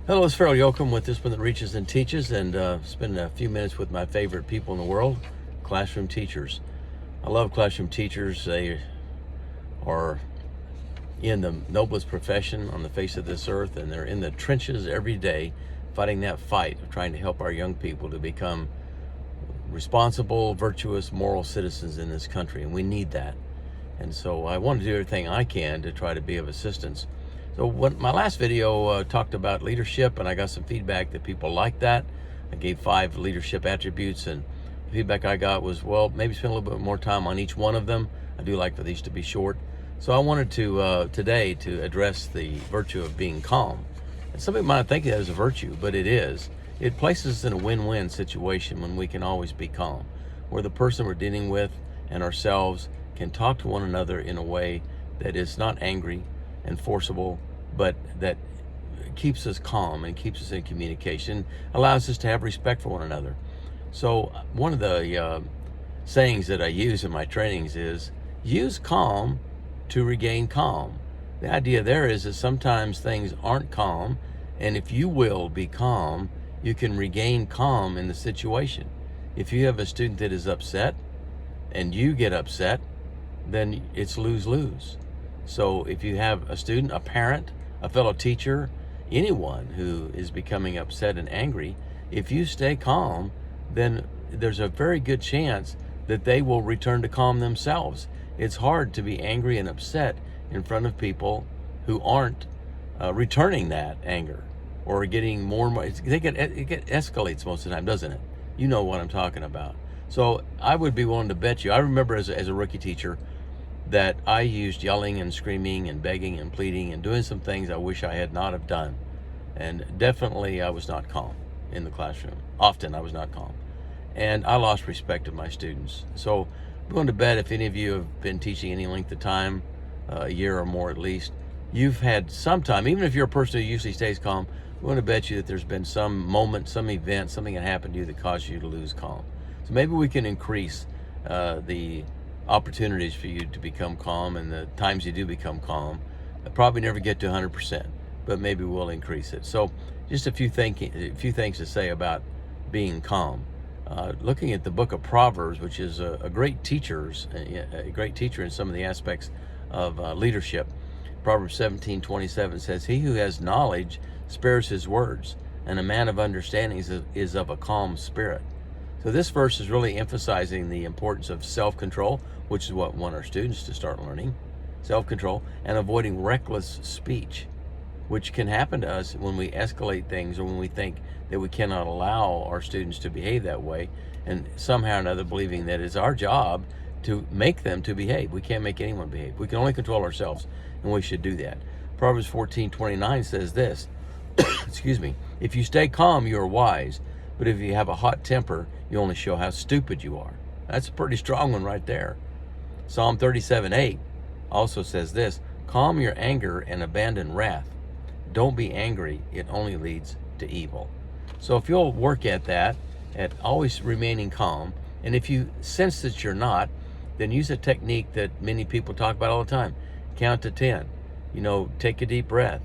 Hello, it's Farrell Yoakum with This One That Reaches and Teaches, and spend a few minutes with my favorite people in the world, classroom teachers. I love classroom teachers. They are in the noblest profession on the face of this earth, and they're in the trenches every day fighting that fight of trying to help our young people to become responsible, virtuous, moral citizens in this country, and we need that. And so I want to do everything I can to try to be of assistance. So my last video talked about leadership, and I got some feedback that people liked that. I gave 5 leadership attributes, and the feedback I got was, well, maybe spend a little bit more time on each one of them. I do like for these to be short. So I wanted to today to address the virtue of being calm. And some people might think that is a virtue, but it is. It places us in a win-win situation when we can always be calm, where the person we're dealing with and ourselves can talk to one another in a way that is not angry and forcible, but that keeps us calm and keeps us in communication, allows us to have respect for one another. So one of the sayings that I use in my trainings is, use calm to regain calm. The idea there is that sometimes things aren't calm, and if you will be calm, you can regain calm in the situation. If you have a student that is upset and you get upset, then it's lose-lose. So if you have a student, a parent, a fellow teacher, anyone who is becoming upset and angry, if you stay calm, then there's a very good chance that they will return to calm themselves. It's hard to be angry and upset in front of people who aren't returning that anger or getting more and more. It escalates most of the time, doesn't it? You know what I'm talking about. So I would be willing to bet you, I remember as a rookie teacher, that I used yelling and screaming and begging and pleading and doing some things I wish I had not have done. And definitely I was not calm in the classroom. Often I was not calm. And I lost respect of my students. So I'm going to bet if any of you have been teaching any length of time, a year or more at least, you've had some time, even if you're a person who usually stays calm, I'm going to bet you that there's been some moment, some event, something that happened to you that caused you to lose calm. So maybe we can increase the opportunities for you to become calm, and the times you do become calm. I'll probably never get to 100%, but maybe we'll increase it. So just a few things to say about being calm. Looking at the book of Proverbs, which is a great teacher in some of the aspects of leadership. Proverbs 17:27 says, "He who has knowledge spares his words, and a man of understanding is of a calm spirit." So this verse is really emphasizing the importance of self-control, which is what we want our students to start learning. Self-control and avoiding reckless speech, which can happen to us when we escalate things or when we think that we cannot allow our students to behave that way, and somehow or another believing that it's our job to make them to behave. We can't make anyone behave. We can only control ourselves, and we should do that. Proverbs 14:29 says this, excuse me, "If you stay calm, you are wise, but if you have a hot temper, you only show how stupid you are." That's a pretty strong one right there. Psalm 37:8 also says this, "Calm your anger and abandon wrath. Don't be angry, it only leads to evil." So if you'll work at that, at always remaining calm, and if you sense that you're not, then use a technique that many people talk about all the time. Count to 10. Take a deep breath.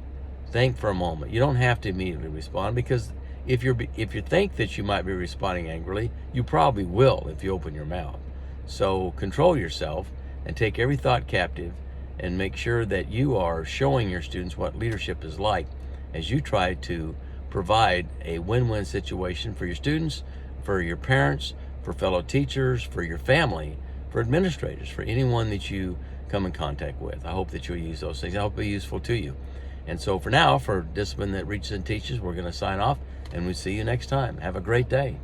Think for a moment. You don't have to immediately respond, because if you think that you might be responding angrily, you probably will if you open your mouth. So control yourself and take every thought captive, and make sure that you are showing your students what leadership is like as you try to provide a win-win situation for your students, for your parents, for fellow teachers, for your family, for administrators, for anyone that you come in contact with. I hope that you'll use those things. I hope they're useful to you. And so for now, for Discipline That Reaches and Teaches, we're going to sign off, and we'll see you next time. Have a great day.